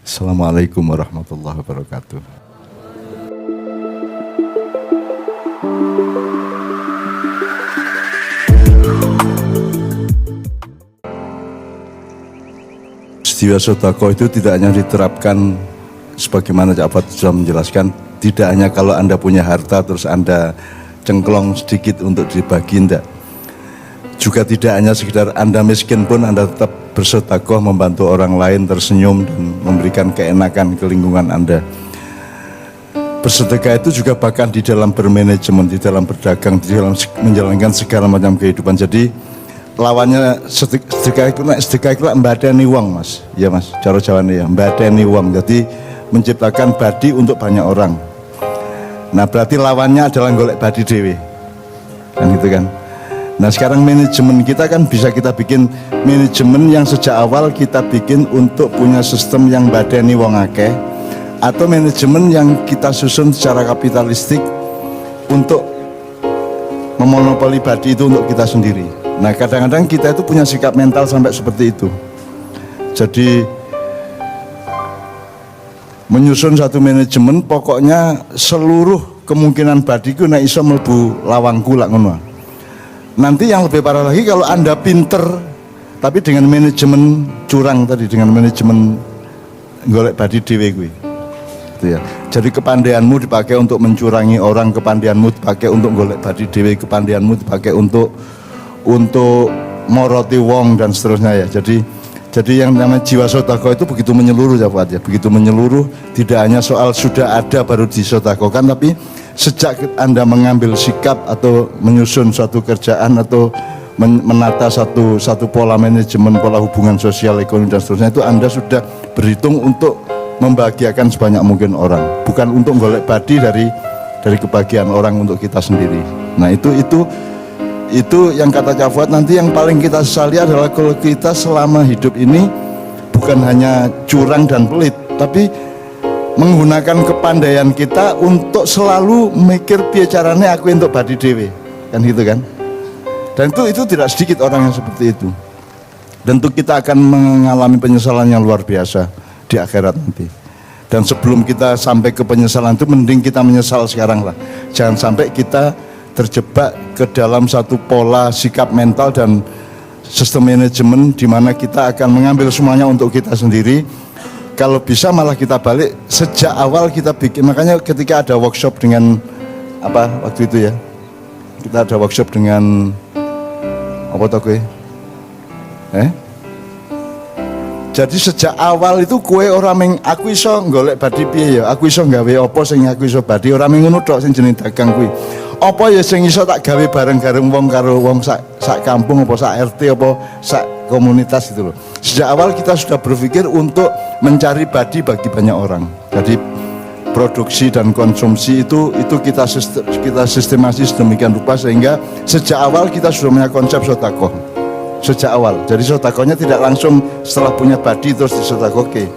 Assalamualaikum warahmatullahi wabarakatuh. Peristiwa sedekah itu tidak hanya diterapkan sebagaimana Cak Fuad sudah menjelaskan, tidak hanya kalau Anda punya harta terus Anda cengklong sedikit untuk dibagi, tidak. Juga tidak hanya sekedar Anda miskin pun Anda tetap bersedekah, membantu orang lain tersenyum dan memberikan keenakan ke lingkungan Anda. Bersedekah itu juga bahkan di dalam bermanajemen, di dalam berdagang, di dalam menjalankan segala macam kehidupan. Jadi lawannya sedekah itu mbadani wong, Mas. Ya Mas, cara Jawane ya, mbadani wong. Jadi menciptakan badi untuk banyak orang. Nah, berarti lawannya adalah golek badi dewe. Kan gitu kan. Nah, sekarang manajemen kita kan bisa kita bikin manajemen yang sejak awal kita bikin untuk punya sistem yang badani wong akeh, atau manajemen yang kita susun secara kapitalistik untuk memonopoli badi itu untuk kita sendiri. Nah, kadang-kadang kita itu punya sikap mental sampai seperti itu. Jadi menyusun satu manajemen pokoknya seluruh kemungkinan badiku nek iso mlebu lawangku lak ngono. Nanti yang lebih parah lagi kalau Anda pinter tapi dengan manajemen curang tadi, dengan manajemen golek badi dhewe kuwi. Gitu ya. Jadi kepandaianmu dipakai untuk mencurangi orang, kepandaianmu dipakai untuk golek badi dhewe, kepandaianmu dipakai untuk moroti wong dan seterusnya ya. Jadi yang namanya jiwa sedekah itu begitu menyeluruh ya Pak ya, begitu menyeluruh, tidak hanya soal sudah ada baru disedekahkan, tapi sejak Anda mengambil sikap atau menyusun suatu kerjaan atau menata satu pola manajemen, pola hubungan sosial, ekonomi dan seterusnya, itu Anda sudah berhitung untuk membahagiakan sebanyak mungkin orang, bukan untuk golek badi dari kebahagiaan orang untuk kita sendiri. Nah itu yang kata Cak Fuad, nanti yang paling kita sesali adalah kalau kita selama hidup ini bukan hanya curang dan pelit, tapi menggunakan kepandaian kita untuk selalu mikir piye carane aku untuk badi dhewe, kan gitu kan. Dan itu tidak sedikit orang yang seperti itu. Dan itu kita akan mengalami penyesalan yang luar biasa di akhirat nanti. Dan sebelum kita sampai ke penyesalan itu, mending kita menyesal sekarang lah. Jangan sampai kita terjebak ke dalam satu pola sikap mental dan sistem manajemen di mana kita akan mengambil semuanya untuk kita sendiri. Kalau bisa malah kita balik sejak awal kita bikin. Makanya ketika ada workshop dengan apa waktu itu ya, kita ada workshop dengan apa tau kue? Jadi sejak awal itu kue orang meng aku iso golek badi piye ya, aku iso gawe apa sing aku iso badi, ora mung ngono tok sing jeneng dagang kuwi. Apa ya sing iso tak gawe bareng-bareng wong karo wong sak kampung apa sak RT apa sak komunitas itu loh. Sejak awal kita sudah berpikir untuk mencari badi bagi banyak orang. Jadi produksi dan konsumsi itu kita sistematis demikian rupa sehingga sejak awal kita sudah punya konsep sedekah. Sejak awal. Jadi sedekahnya tidak langsung setelah punya badi terus disedekahke.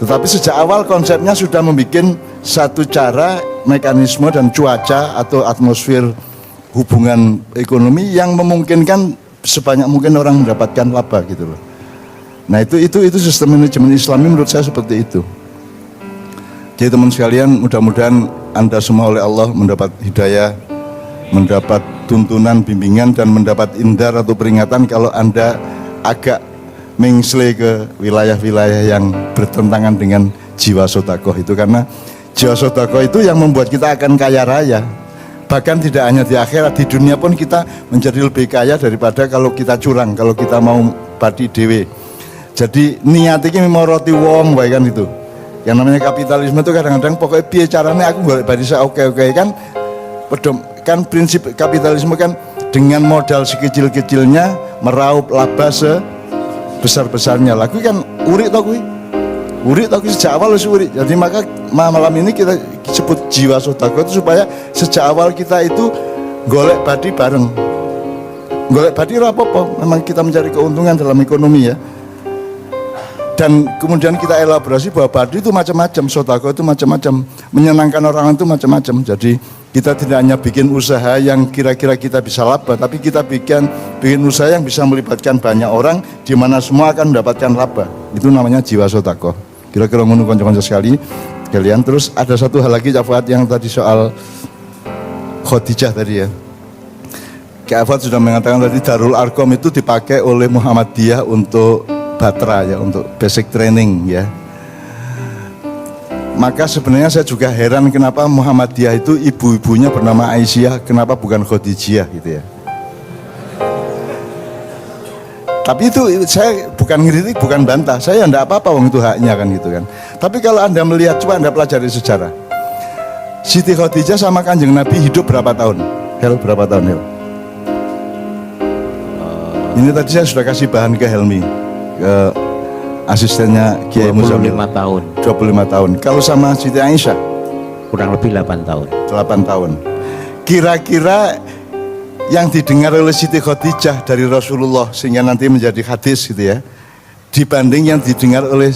Tetapi sejak awal konsepnya sudah membuat satu cara, mekanisme dan cuaca atau atmosfer hubungan ekonomi yang memungkinkan sebanyak mungkin orang mendapatkan laba gitu loh. Nah itu sistem manajemen Islami menurut saya seperti itu. Jadi teman sekalian, mudah-mudahan Anda semua oleh Allah mendapat hidayah, mendapat tuntunan, bimbingan dan mendapat indar atau peringatan kalau Anda agak mengsle ke wilayah-wilayah yang bertentangan dengan jiwa sedekah itu, karena jiwa sedekah itu yang membuat kita akan kaya raya. Bahkan tidak hanya di akhirat, di dunia pun kita menjadi lebih kaya daripada kalau kita curang, kalau kita mau badi dewe. Jadi niat ini memoroti wong baik kan itu. Yang namanya kapitalisme itu kadang-kadang pokoknya piye caranya aku golek badi oke kan. Kan prinsip kapitalisme kan dengan modal sekecil-kecilnya meraup laba sebesar-besarnya. Laku kan urik tau kuwi. Urik tau kuwi sejak awal wis urik. Jadi maka malam ini kita sebut jiwa sedekah itu supaya sejak awal kita itu golek badi bareng. Golek badi ora apa-apa, memang kita mencari keuntungan dalam ekonomi ya. Dan kemudian kita elaborasi bahwa badi itu macam-macam, sedekah itu macam-macam, menyenangkan orang itu macam-macam. Jadi kita tidak hanya bikin usaha yang kira-kira kita bisa laba, tapi kita bikin usaha yang bisa melibatkan banyak orang di mana semua akan mendapatkan laba. Itu namanya jiwa sedekah. Kira-kira ngono kanca-kanca sekalian. Terus ada satu hal lagi Cak Fuad yang tadi soal Khadijah tadi ya. Cak Fuad sudah mengatakan tadi Darul Arqam itu dipakai oleh Muhammadiyah untuk batra ya, untuk basic training ya. Maka sebenarnya saya juga heran kenapa Muhammadiyah itu ibu-ibunya bernama Aisyah, kenapa bukan Khadijah gitu ya. Tapi itu saya bukan ngiritik, bukan bantah, saya enggak apa-apa wong itu haknya kan gitu kan. Tapi kalau Anda melihat, coba Anda pelajari sejarah. Siti Khadijah sama Kanjeng Nabi hidup berapa tahun? Berapa tahun Hel? Ini tadi saya sudah kasih bahan ke Helmi, ke asistennya Kiai Muzamil. 25 tahun. 25 tahun. Kalau sama Siti Aisyah? Kurang lebih 8 tahun. 8 tahun. Kira-kira yang didengar oleh Siti Khadijah dari Rasulullah sehingga nanti menjadi hadis gitu ya, dibanding yang didengar oleh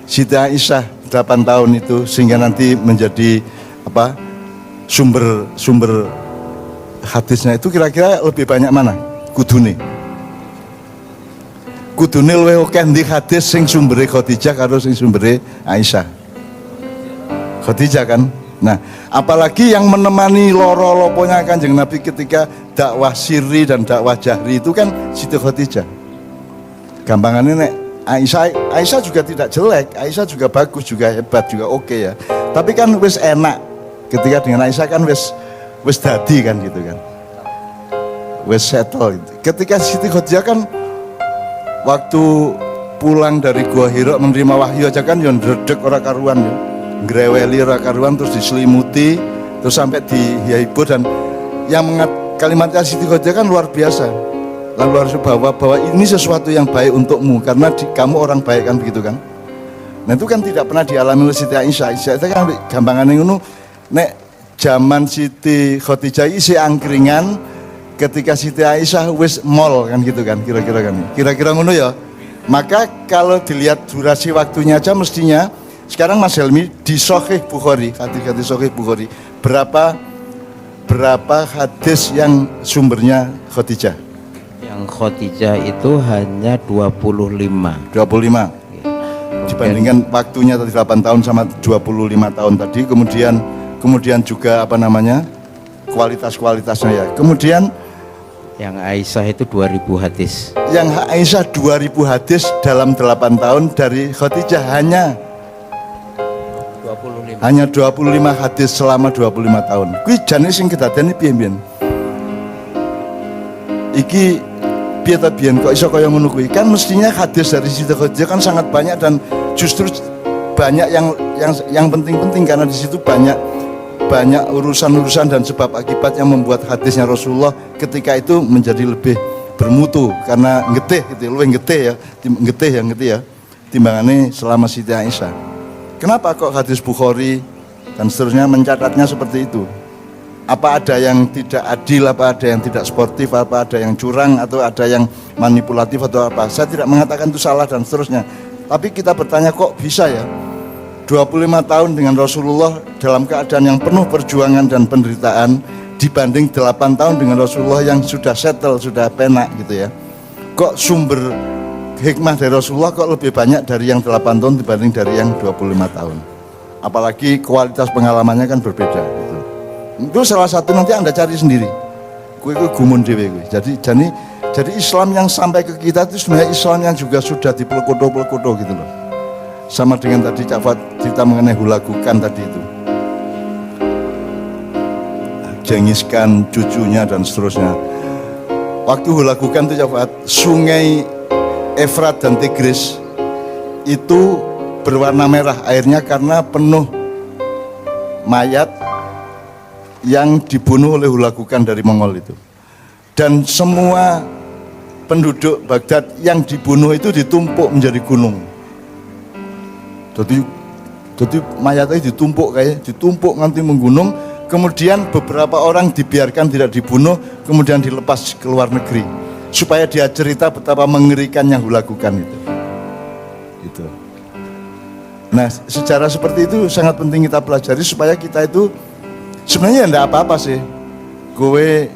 Siti Aisyah 8 tahun itu sehingga nanti menjadi apa, sumber hadisnya itu kira-kira lebih banyak mana? Kudune luwih akeh ndi hadis sing sumbere Khadijah karo sing sumbere Aisyah. Khadijah kan. Nah, apalagi yang menemani loro-loponya Kanjeng Nabi ketika dakwah sirri dan dakwah jahri itu kan Siti Khadijah. Gampangannya nek Aisyah juga tidak jelek, Aisyah juga bagus, juga hebat, juga oke ya. Tapi kan wis enak ketika dengan Aisyah kan wis dadi kan gitu kan. Wis settle gitu. Ketika Siti Khadijah kan waktu pulang dari Gua Hira menerima wahyu aja kan yang ndredeg ora karuan ya. Greweli ora karuan terus diselimuti terus sampai dihibur dan yang kalimatnya Siti Khadijah kan luar biasa. Lalu harus bahwa ini sesuatu yang baik untukmu karena kamu orang baik kan begitu kan. Nah itu kan tidak pernah dialami oleh Siti Aisyah. Itu kan gampangannya ngono nek zaman Siti Khadijah isi angkringan ketika Siti Aisyah wis mall kan gitu kan kira-kira ngono ya. Maka kalau dilihat durasi waktunya aja mestinya sekarang Mas Helmi di Sahih Bukhari, hadis Sahih Bukhari berapa hadis yang sumbernya Khadijah? Yang Khadijah itu hanya 25. Dibandingkan waktunya tadi 8 tahun sama 25 tahun tadi, kemudian juga apa namanya? Kualitasnya ya. Kemudian yang Aisyah itu 2000 hadis. Yang Aisyah 2000 hadis dalam 8 tahun, dari Khadijah hanya 25 hadis selama 25 tahun. Kuwi jane sing kedadene piye-piye? Iki piye ta biyen kok iso kaya ngono kuwi? Kan mestinya hadis dari Siti Khadijah kan sangat banyak dan justru banyak yang penting-penting karena di situ banyak urusan-urusan dan sebab akibat yang membuat hadisnya Rasulullah ketika itu menjadi lebih bermutu karena ngetih gitu, luwih ngetih ya timbangannya selama Siti Aisyah. Kenapa kok hadis Bukhari dan seterusnya mencatatnya seperti itu? Apa ada yang tidak adil, apa ada yang tidak sportif, apa ada yang curang atau ada yang manipulatif atau apa? Saya tidak mengatakan itu salah dan seterusnya. Tapi kita bertanya kok bisa ya 25 tahun dengan Rasulullah dalam keadaan yang penuh perjuangan dan penderitaan dibanding 8 tahun dengan Rasulullah yang sudah settle, sudah penak gitu ya. Kok sumber hikmah dari Rasulullah kok lebih banyak dari yang 8 tahun dibanding dari yang 25 tahun. Apalagi kualitas pengalamannya kan berbeda gitu. Itu salah satu nanti Anda cari sendiri. Kue gumun dhewe kuwi. Jadi Islam yang sampai ke kita itu sebenarnya Islam yang juga sudah dipelkodo-pelkodo gitu loh. Sama dengan tadi Cak Fuad cerita mengenai hulagukan tadi itu, jengiskan cucunya dan seterusnya. Waktu hulagukan itu Cak Fuad, sungai Efrat dan Tigris itu berwarna merah airnya karena penuh mayat yang dibunuh oleh hulagukan dari Mongol itu. Dan semua penduduk Baghdad yang dibunuh itu ditumpuk menjadi gunung. Jadi mayatnya ditumpuk nganti menggunung, kemudian beberapa orang dibiarkan tidak dibunuh, kemudian dilepas ke luar negeri supaya dia cerita betapa mengerikannya hulagukan itu. Gitu. Nah, sejarah seperti itu sangat penting kita pelajari supaya kita itu sebenarnya enggak apa-apa sih. Kowe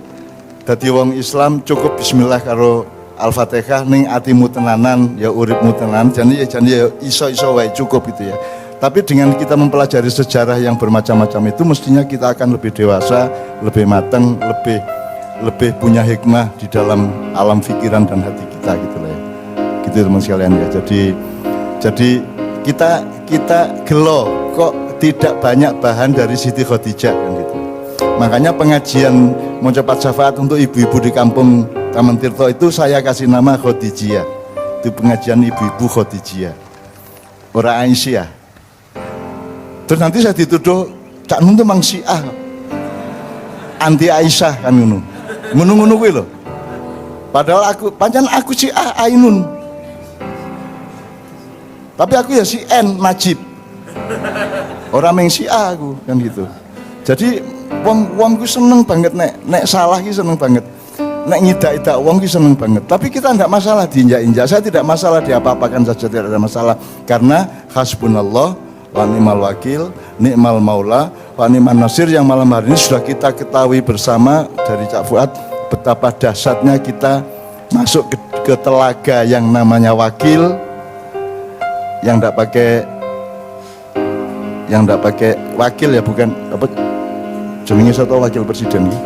dadi wong Islam cukup bismillah karo Al-Fatihah ning atimu tenanan ya uripmu tenanan jadi ya iso-iso wae cukup gitu ya. Tapi dengan kita mempelajari sejarah yang bermacam-macam itu mestinya kita akan lebih dewasa, lebih matang, lebih punya hikmah di dalam alam pikiran dan hati kita gitu lah ya. Gitu teman sekalian ya. Jadi kita gelo kok tidak banyak bahan dari Siti Khadijah kan gitu. Makanya pengajian mengucap syafaat untuk ibu-ibu di kampung Taman Tirto itu saya kasih nama Khadijiyah. Itu pengajian ibu-ibu Khadijiyah. Ora Aisyah. Terus nanti saya dituduh Cak Nun itu mang Syiah. Anti Aisyah kan ngono. Ngono-ngono kuwi lho. Padahal aku Syiah Ainun. Tapi aku ya si N Najib. Orang meng Syiah aku kan gitu. Jadi wong ku seneng banget nek salah ki seneng banget. Nek ngidak-idak wong ki seneng banget. Tapi kita tidak masalah diinjak-injak. Saya tidak masalah diapa-apakan saja, tidak ada masalah. Karena hasbunallah wa ni'mal wakil, ni'mal maula, wa ni'man nasir yang malam hari ini sudah kita ketahui bersama dari Cak Fuad betapa dahsyatnya kita masuk ke telaga yang namanya wakil, yang tidak pakai wakil ya, bukan apa jenenge satu wakil presiden ya.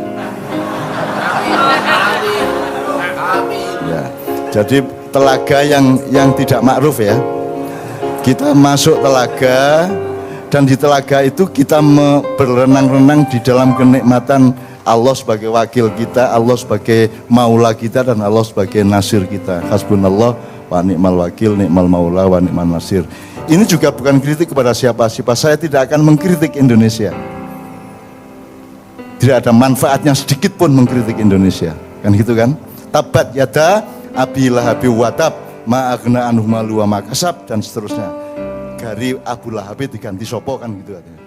Ya, jadi telaga yang tidak ma'ruf ya. Kita masuk telaga dan di telaga itu kita berenang-renang di dalam kenikmatan Allah sebagai wakil kita, Allah sebagai maula kita, dan Allah sebagai nasir kita. Hasbunallah wa ni'mal wakil, ni'mal maula wa ni'man nasir. Ini juga bukan kritik kepada siapa-siapa. Saya tidak akan mengkritik Indonesia. Tidak ada manfaatnya sedikit pun mengkritik Indonesia. Kan gitu kan? Tabat yada abi lahabi watab ma aghna anhu malu wa ma kasab dan seterusnya. Gari Abu Lahab diganti sopo kan gitu katanya.